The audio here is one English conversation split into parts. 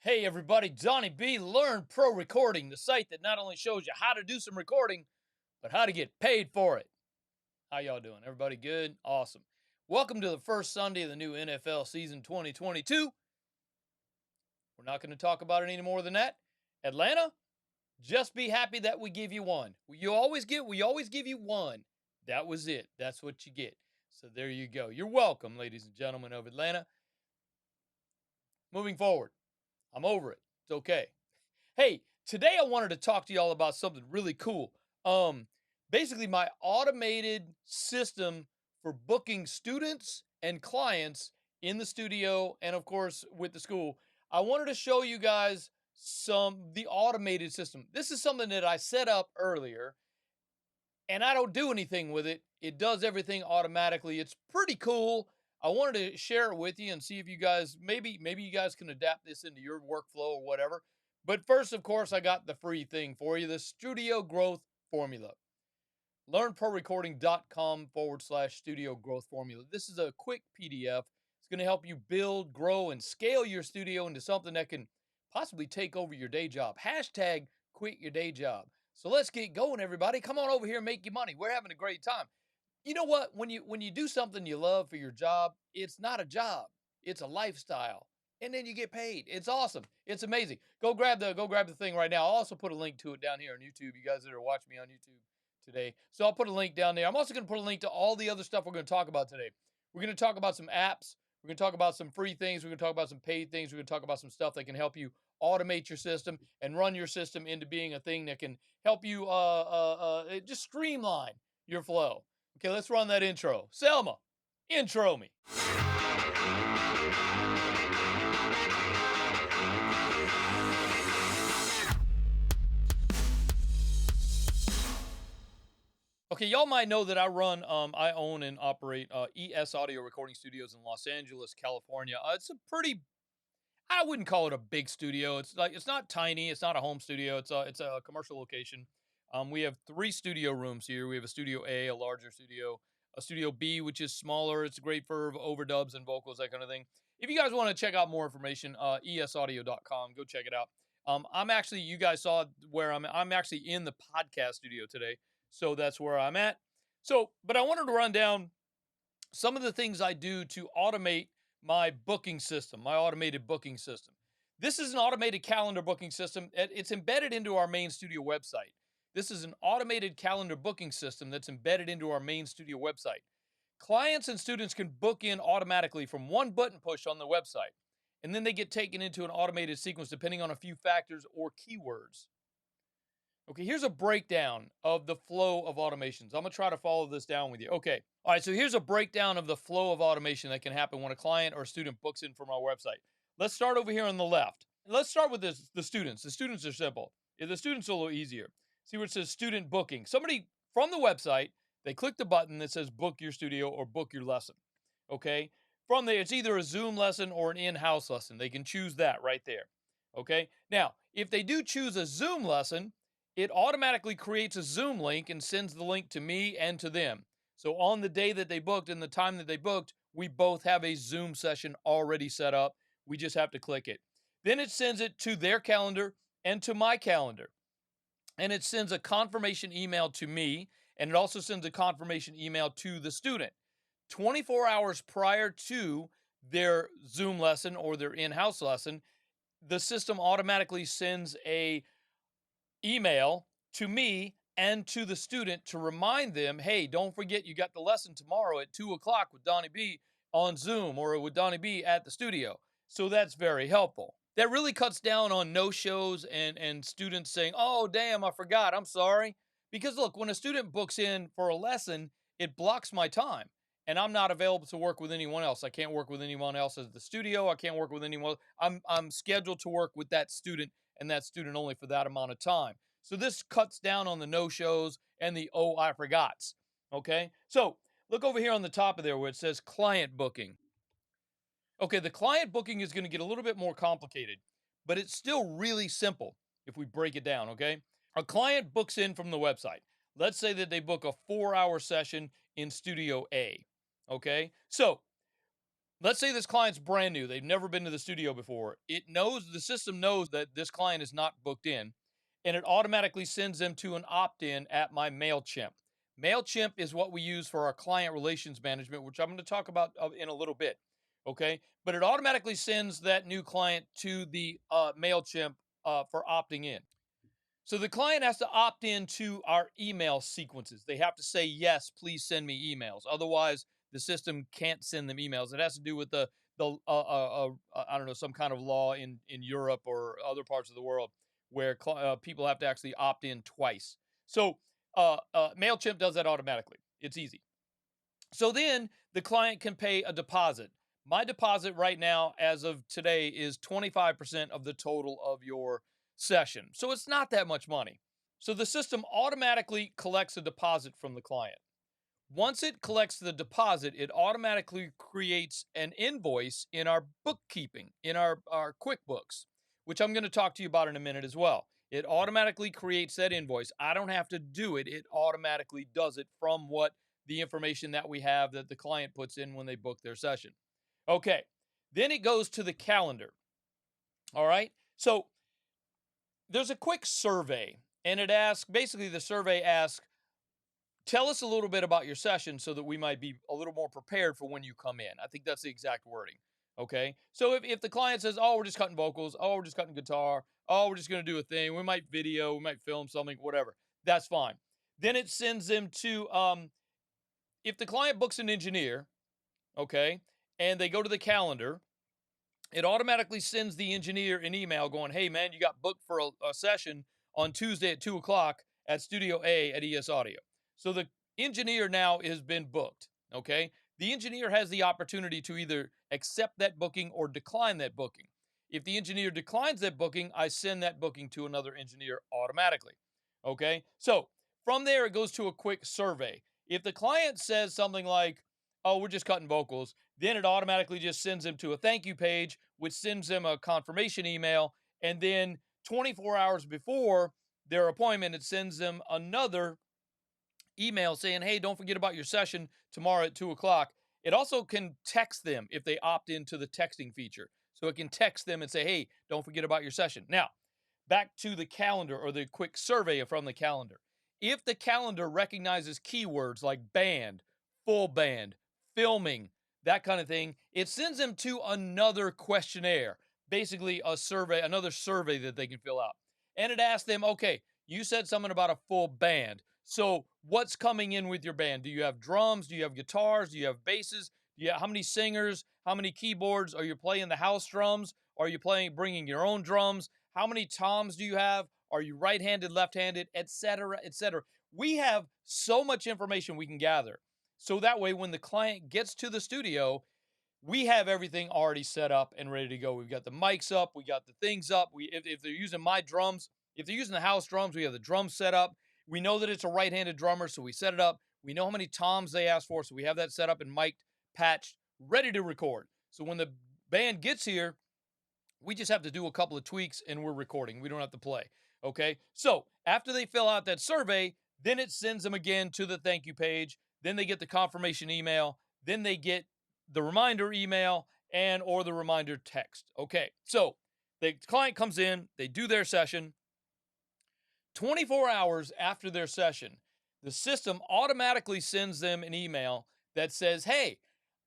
Hey everybody, Johnny B. Learn Pro Recording, the site that not only shows you how to do some recording, but how to get paid for it. How y'all doing? Everybody good? Awesome. Welcome to the first Sunday of the new NFL season 2022. We're not going to talk about it any more than that. Atlanta, just be happy that we give you one. We always give you one. That was it. That's what you get. So there you go. You're welcome, ladies and gentlemen of Atlanta. Moving forward, I'm over it. It's okay. Hey, today I wanted to talk to y'all about something really cool. Basically my automated system for booking students and clients in the studio and of course with the school. I wanted to show you guys the automated system. This is something that I set up earlier and I don't do anything with it. It does everything automatically. It's pretty cool. I wanted to share it with you and see if you guys maybe you guys can adapt this into your workflow or whatever. But first, of course, I got the free thing for you, the Studio Growth Formula. LearnProRecording.com/Studio Growth Formula. This is a quick PDF. It's going to help you build, grow, and scale your studio into something that can possibly take over your day job. Hashtag quit your day job. So let's get going, everybody. Come on over here and make your money. We're having a great time. You know what? When you do something you love for your job, it's not a job. It's a lifestyle. And then you get paid. It's awesome. It's amazing. Go grab the thing right now. I'll also put a link to it down here on YouTube. You guys that are watching me on YouTube today. So I'll put a link down there. I'm also going to put a link to all the other stuff we're going to talk about today. We're going to talk about some apps. We're going to talk about some free things. We're going to talk about some paid things. We're going to talk about some stuff that can help you automate your system and run your system into being a thing that can help you just streamline your flow. Okay, let's run that intro. Selma, intro me. Okay, y'all might know that I own and operate ES Audio Recording Studios in Los Angeles, California. It's a pretty, I wouldn't call it a big studio. It's not tiny. It's not a home studio. It's a commercial location. We have 3 studio rooms here. We have a Studio A, a larger studio, a Studio B, which is smaller. It's great for overdubs and vocals, that kind of thing. If you guys want to check out more information, esaudio.com, go check it out. I'm actually, you guys saw where I'm actually in the podcast studio today. So that's where I'm at. But I wanted to run down some of the things I do to automate my booking system, my automated booking system. This is an automated calendar booking system. It's embedded into our main studio website. This is an automated calendar booking system that's embedded into our main studio website. Clients and students can book in automatically from one button push on the website, and then they get taken into an automated sequence depending on a few factors or keywords. Okay, here's a breakdown of the flow of automations. I'm going to try to follow this down with you. Okay. All right, so here's a breakdown of the flow of automation that can happen when a client or a student books in from our website. Let's start over here on the left. Let's start with the students. The students are simple. The students are a little easier. See where it says student booking. Somebody from the website, they click the button that says book your studio or book your lesson. Okay? From there, it's either a Zoom lesson or an in-house lesson. They can choose that right there. Okay? Now, if they do choose a Zoom lesson, it automatically creates a Zoom link and sends the link to me and to them. So on the day that they booked and the time that they booked, we both have a Zoom session already set up. We just have to click it. Then it sends it to their calendar and to my calendar. And it sends a confirmation email to me, and it also sends a confirmation email to the student. 24 hours prior to their Zoom lesson or their in-house lesson, the system automatically sends a email to me and to the student to remind them, hey, don't forget you got the lesson tomorrow at 2:00 with Donnie B on Zoom or with Donnie B at the studio. So that's very helpful. That really cuts down on no-shows and students saying, oh, damn, I forgot, I'm sorry. Because look, when a student books in for a lesson, it blocks my time. And I'm not available to work with anyone else. I can't work with anyone else at the studio. I can't work with anyone. I'm scheduled to work with that student and that student only for that amount of time. So this cuts down on the no-shows and the oh, I forgots. Okay? So look over here on the top of there where it says client booking. Okay, the client booking is going to get a little bit more complicated, but it's still really simple if we break it down, okay? A client books in from the website. Let's say that they book a 4-hour session in Studio A, okay? So Let's say this client's brand new. They've never been to the studio before. The system knows that this client is not booked in, and it automatically sends them to an opt in at my MailChimp. MailChimp is what we use for our client relations management, which I'm going to talk about in a little bit. Okay. But it automatically sends that new client to the MailChimp for opting in. So the client has to opt into our email sequences. They have to say, yes, please send me emails. Otherwise, the system can't send them emails. It has to do with I don't know, some kind of law in Europe or other parts of the world where people have to actually opt in twice. So Mailchimp does that automatically. It's easy. So then the client can pay a deposit. My deposit right now, as of today, is 25% of the total of your session. So it's not that much money. So the system automatically collects a deposit from the client. Once it collects the deposit, it automatically creates an invoice in our bookkeeping, in our QuickBooks, which I'm going to talk to you about in a minute as well. It automatically creates that invoice. I don't have to do it. It automatically does it from what the information that we have that the client puts in when they book their session. Okay. Then it goes to the calendar. All right. So there's a quick survey, and it asks basically, the survey asks, tell us a little bit about your session so that we might be a little more prepared for when you come in. I think that's the exact wording. Okay. So if the client says, oh, we're just cutting vocals, oh, we're just cutting guitar, oh, we're just going to do a thing, we might video, we might film something, whatever, that's fine. Then it sends them to, if the client books an engineer, okay, and they go to the calendar, it automatically sends the engineer an email going, hey, man, you got booked for a session on Tuesday at 2 o'clock at Studio A at ES Audio. So the engineer now has been booked. Okay. The engineer has the opportunity to either accept that booking or decline that booking. If the engineer declines that booking, I send that booking to another engineer automatically. Okay. So from there, it goes to a quick survey. If the client says something like, oh, we're just cutting vocals, then it automatically just sends them to a thank you page, which sends them a confirmation email. And then 24 hours before their appointment, it sends them another email saying, hey, don't forget about your session tomorrow at 2 o'clock. It also can text them if they opt into the texting feature. So it can text them and say, hey, don't forget about your session. Now, back to the calendar or the quick survey from the calendar. If the calendar recognizes keywords like band, full band, filming, that kind of thing, it sends them to another questionnaire, basically a survey, another survey that they can fill out. And it asks them, okay, you said something about a full band. So what's coming in with your band? Do you have drums? Do you have guitars? Do you have basses? How many singers? How many keyboards? Are you playing the house drums? Are you bringing your own drums? How many toms do you have? Are you right-handed, left-handed, etc., etc.? We have so much information we can gather. So that way, when the client gets to the studio, we have everything already set up and ready to go. We've got the mics up, we got the things up. If they're using my drums, if they're using the house drums, we have the drums set up. We know that it's a right-handed drummer, so we set it up. We know how many toms they ask for, so we have that set up and mic'd, patched, ready to record. So when the band gets here, we just have to do a couple of tweaks and we're recording. We don't have to play. Okay. So after they fill out that survey, then it sends them again to the thank you page. Then they get the confirmation email. Then they get the reminder email and or the reminder text. Okay. So the client comes in, they do their session. 24 hours after their session, the system automatically sends them an email that says, hey,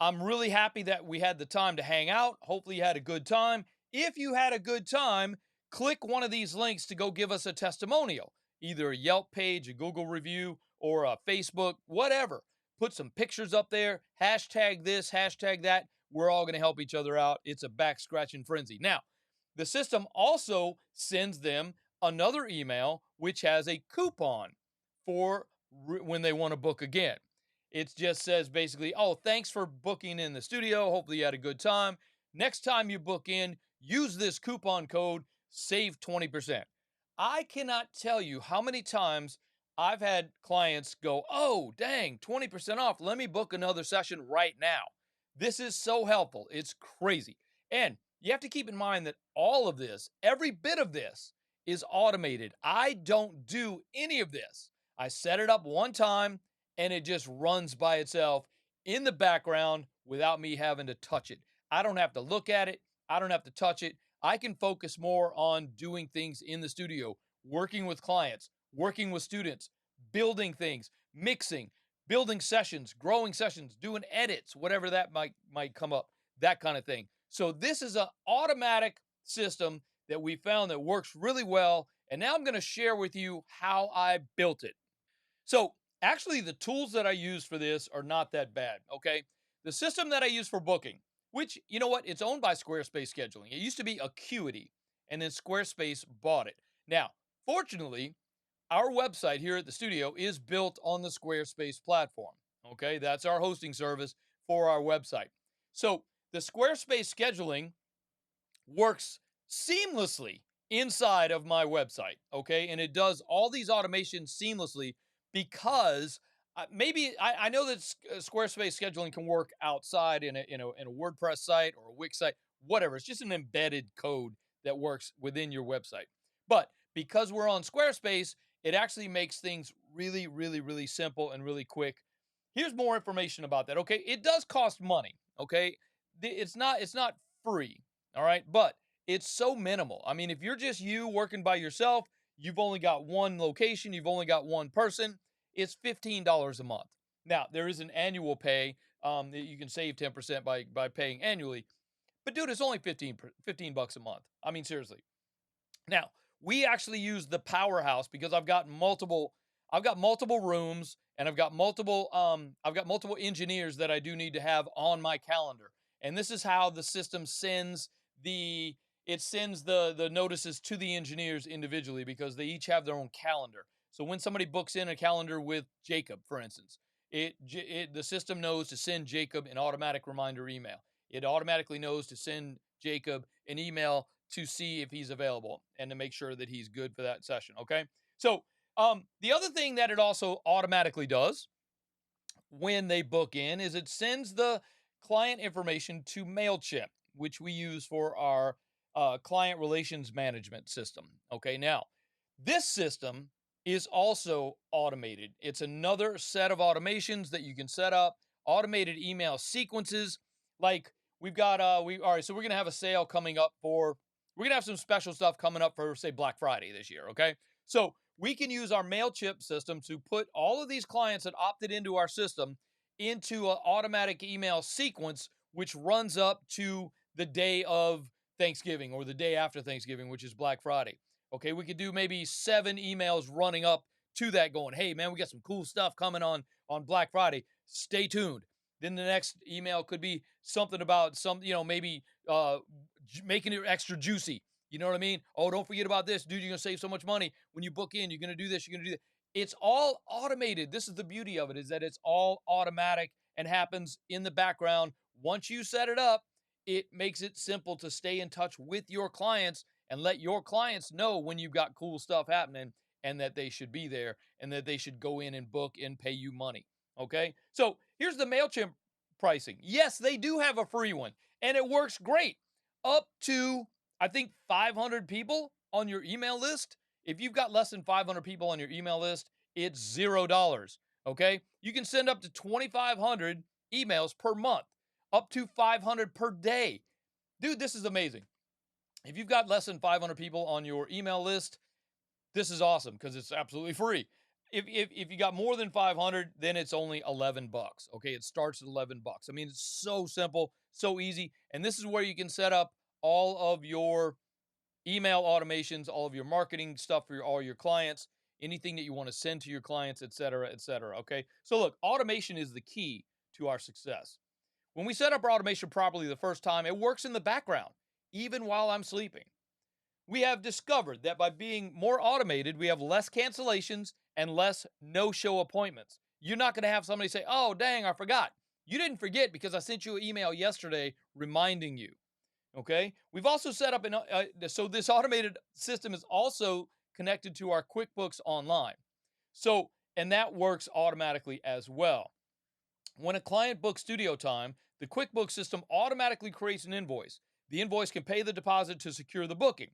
I'm really happy that we had the time to hang out. Hopefully, you had a good time. If you had a good time, click one of these links to go give us a testimonial, either a Yelp page, a Google review, or a Facebook, whatever. Put some pictures up there, hashtag this, hashtag that. We're all going to help each other out. It's a back scratching frenzy. Now, the system also sends them another email which has a coupon for when they want to book again. It just says basically, oh, thanks for booking in the studio. Hopefully you had a good time. Next time you book in, use this coupon code, save 20%. I cannot tell you how many times I've had clients go, oh, dang, 20% off. Let me book another session right now. This is so helpful. It's crazy. And you have to keep in mind that all of this, every bit of this, is automated. I don't do any of this. I set it up one time and it just runs by itself. in the background without me having to touch it. I don't have to look at it. I don't have to touch it. I can focus more on doing things in the studio, working with clients, working with students, building things, mixing, building sessions, growing sessions, doing edits, whatever that might come up, that kind of thing. So this is an automatic system that we found that works really well. And now I'm going to share with you how I built it. So, actually, the tools that I use for this are not that bad. Okay. The system that I use for booking, which, you know what, it's owned by Squarespace Scheduling. It used to be Acuity, and then Squarespace bought it. Now, fortunately, our website here at the studio is built on the Squarespace platform. Okay. That's our hosting service for our website. So, the Squarespace Scheduling works seamlessly inside of my website. Okay. And it does all these automations seamlessly because I know that Squarespace scheduling can work outside in a WordPress site or a Wix site, whatever. It's just an embedded code that works within your website. But because we're on Squarespace, it actually makes things really, really, really simple and really quick. Here's more information about that. Okay. It does cost money. Okay. It's not free. All right. But it's so minimal. I mean, if you're just you working by yourself, you've only got one location, you've only got one person, it's $15 a month. Now, there is an annual pay that you can save 10% by paying annually. But dude, it's only 15 bucks a month. I mean, seriously. Now, we actually use the powerhouse because I've got multiple rooms and I've got multiple engineers that I do need to have on my calendar. And this is how the system sends the it sends the notices to the engineers individually because they each have their own calendar. So when somebody books in a calendar with Jacob, for instance, the system knows to send Jacob an automatic reminder email. It automatically knows to send Jacob an email to see if he's available and to make sure that he's good for that session. Okay. So the other thing that it also automatically does when they book in is it sends the client information to MailChimp, which we use for our client relations management system. Okay, now this system is also automated. It's another set of automations that you can set up, automated email sequences. Like we've got, all right, so we're going to have a sale coming up we're going to have some special stuff coming up for, say, Black Friday this year. Okay. So we can use our MailChimp system to put all of these clients that opted into our system into an automatic email sequence, which runs up to the day of Thanksgiving or the day after Thanksgiving, which is Black Friday. Okay, we could do maybe 7 emails running up to that going, hey, man, we got some cool stuff coming on Black Friday. Stay tuned. Then the next email could be something about maybe making it extra juicy. You know what I mean? Oh, don't forget about this, dude. You're gonna save so much money when you book in. You're gonna do this. You're gonna do that. It's all automated. This is the beauty of it, is that it's all automatic and happens in the background. Once you set it up, it makes it simple to stay in touch with your clients and let your clients know when you've got cool stuff happening and that they should be there and that they should go in and book and pay you money. Okay. So here's the MailChimp pricing. Yes, they do have a free one and it works great up to, I think, 500 people on your email list. If you've got less than 500 people on your email list, it's $0. Okay. You can send up to 2,500 emails per month, up to 500 per day. Dude, this is amazing. If you've got less than 500 people on your email list, this is awesome because it's absolutely free. If you got more than 500, then it's only 11 bucks. Okay, it starts at 11 bucks. I mean, it's so simple, so easy, and this is where you can set up all of your email automations, all of your marketing stuff for all your clients, anything that you want to send to your clients, et cetera, et cetera. Okay, so look, automation is the key to our success. When we set up our automation properly the first time, it works in the background, even while I'm sleeping. We have discovered that by being more automated, we have less cancellations and less no show appointments. You're not going to have somebody say, oh, dang, I forgot. You didn't forget because I sent you an email yesterday reminding you. Okay. We've also set up so this automated system is also connected to our QuickBooks Online. So, and that works automatically as well. When a client books studio time, the QuickBooks system automatically creates an invoice. The invoice can pay the deposit to secure the booking.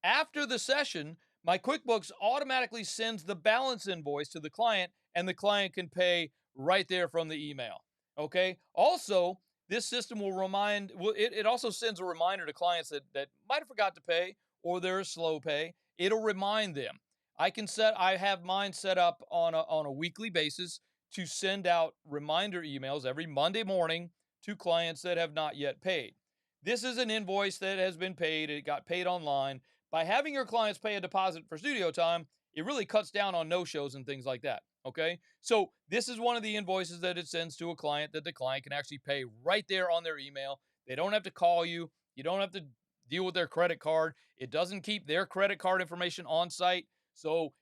After the session, my QuickBooks automatically sends the balance invoice to the client, and the client can pay right there from the email. Okay. Also, this system will remind, it also sends a reminder to clients that might have forgot to pay or they're slow pay. It'll remind them. I have mine set up on a weekly basis to send out reminder emails every Monday morning to clients that have not yet paid. This is an invoice that has been paid. It got paid online. By having your clients pay a deposit for studio time, it really cuts down on no shows and things like that. Okay. So this is one of the invoices that it sends to a client that the client can actually pay right there on their email. They don't have to call you. You don't have to deal with their credit card. It doesn't keep their credit card information on site. So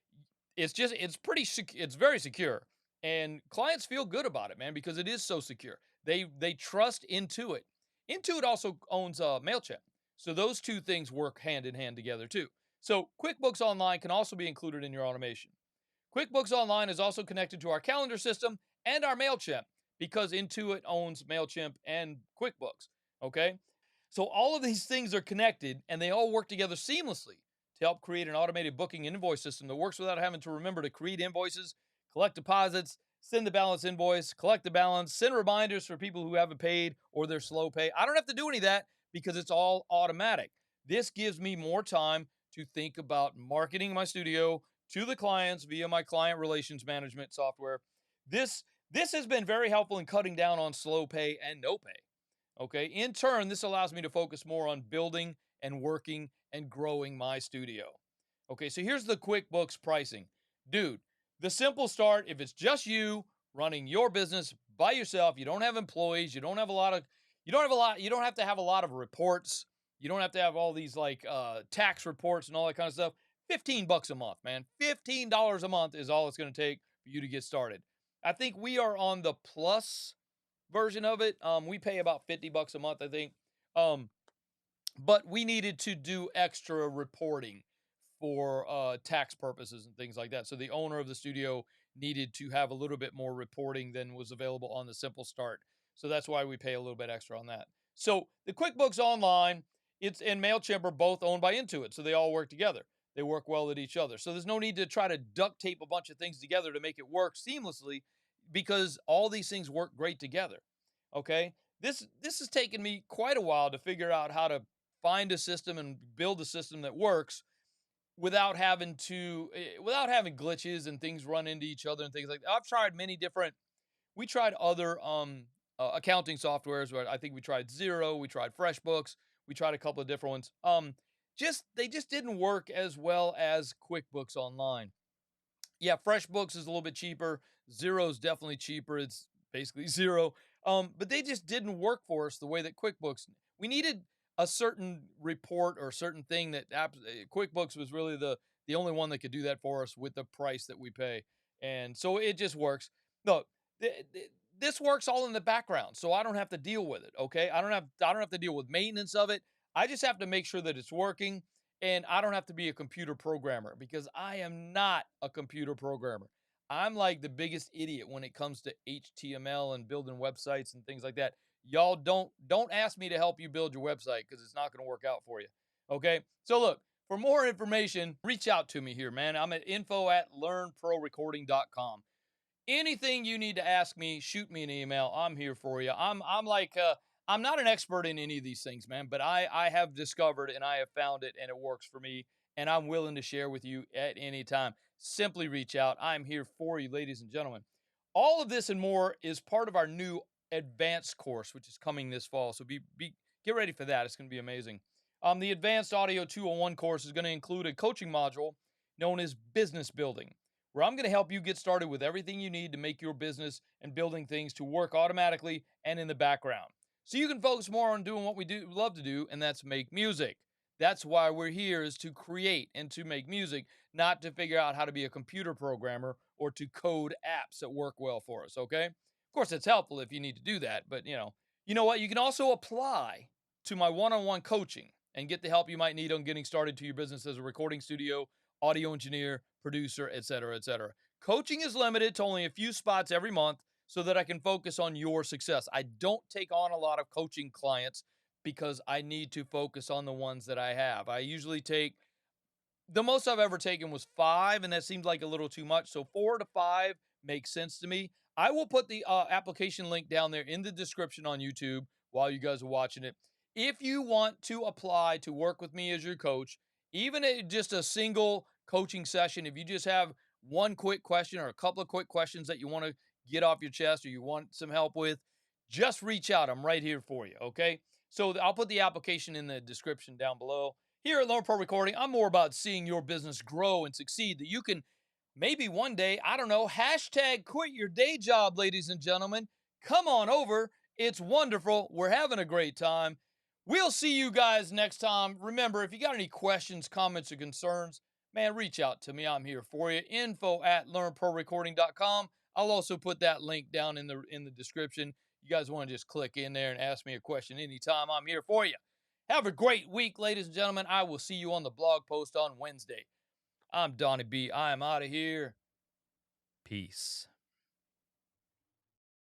it's very secure. And clients feel good about it, man, because it is so secure. They trust Intuit. Intuit also owns Mailchimp. So those two things work hand in hand together too. So QuickBooks Online can also be included in your automation. QuickBooks Online is also connected to our calendar system and our MailChimp because Intuit owns MailChimp and QuickBooks. Okay. So all of these things are connected and they all work together seamlessly to help create an automated booking and invoice system that works without having to remember to create invoices, collect deposits, send the balance invoice, collect the balance, send reminders for people who haven't paid or they're slow pay. I don't have to do any of that because it's all automatic. This gives me more time to think about marketing my studio, to the clients via my client relations management software. This this has been very helpful in cutting down on slow pay and no pay. Okay. In turn, this allows me to focus more on building and working and growing my studio. Okay. So here's the QuickBooks pricing. Dude, the simple start, if it's just you running your business by yourself, you don't have employees, you don't have to have a lot of reports. You don't have to have all these like tax reports and all that kind of stuff. 15 bucks a month, man. $15 a month is all it's going to take for you to get started. I think we are on the plus version of it. We pay about 50 bucks a month, I think. Um, but we needed to do extra reporting for tax purposes and things like that. So the owner of the studio needed to have a little bit more reporting than was available on the Simple Start. So that's why we pay a little bit extra on that. So the QuickBooks Online, it's and Mailchimp are both owned by Intuit, so they all work together. They work well with each other. So there's no need to try to duct tape a bunch of things together to make it work seamlessly because all these things work great together. Okay? This has taken me quite a while to figure out how to find a system and build a system that works without having glitches and things run into each other and things like that. I've tried many different we tried other accounting softwares where I think we tried Zero, we tried FreshBooks, we tried a couple of different ones. Just they just didn't work as well as QuickBooks Online. Yeah, FreshBooks is a little bit cheaper. Zero's definitely cheaper. It's basically zero. But they just didn't work for us the way that QuickBooks. We needed a certain report or certain thing that QuickBooks was really the only one that could do that for us with the price that we pay, and so it just works. Look, this works all in the background, so I don't have to deal with it. Okay, I don't have to deal with maintenance of it. I just have to make sure that it's working and I don't have to be a computer programmer because I am not a computer programmer. I'm like the biggest idiot when it comes to HTML and building websites and things like that. Y'all don't ask me to help you build your website because it's not going to work out for you. Okay? So look, for more information, reach out to me here, man. I'm at info@learnprorecording.com. Anything you need to ask me, shoot me an email. I'm here for you. I'm not an expert in any of these things, man, but I have discovered and I have found it and it works for me and I'm willing to share with you at any time. Simply reach out. I'm here for you, ladies and gentlemen. All of this and more is part of our new advanced course, which is coming this fall. So get ready for that. It's going to be amazing. The Advanced Audio 201 course is going to include a coaching module known as Business Building, where I'm going to help you get started with everything you need to make your business and building things to work automatically and in the background. So you can focus more on doing what we do love to do, and that's make music. That's why we're here is to create and to make music, not to figure out how to be a computer programmer or to code apps that work well for us, okay? Of course, it's helpful if you need to do that, but you know what? You can also apply to my one-on-one coaching and get the help you might need on getting started to your business as a recording studio, audio engineer, producer, etc., etc. Coaching is limited to only a few spots every month so that I can focus on your success. I don't take on a lot of coaching clients because I need to focus on the ones that I have. I usually take the most I've ever taken was 5, and that seemed like a little too much. So 4 to 5 makes sense to me. I will put the application link down there in the description on YouTube while you guys are watching it. If you want to apply to work with me as your coach, even just a single coaching session, if you just have one quick question or a couple of quick questions that you want to get off your chest or you want some help with, just reach out. I'm right here for you. Okay. So I'll put the application in the description down below. Here at Learn Pro Recording, I'm more about seeing your business grow and succeed, that you can maybe one day, I don't know, hashtag quit your day job, ladies and gentlemen. Come on over. It's wonderful. We're having a great time. We'll see you guys next time. Remember, if you got any questions, comments, or concerns, man, reach out to me. I'm here for you. Info at learnprorecording.com. I'll also put that link down in the description. You guys want to just click in there and ask me a question anytime. I'm here for you. Have a great week, ladies and gentlemen. I will see you on the blog post on Wednesday. I'm Donnie B. I am out of here. Peace.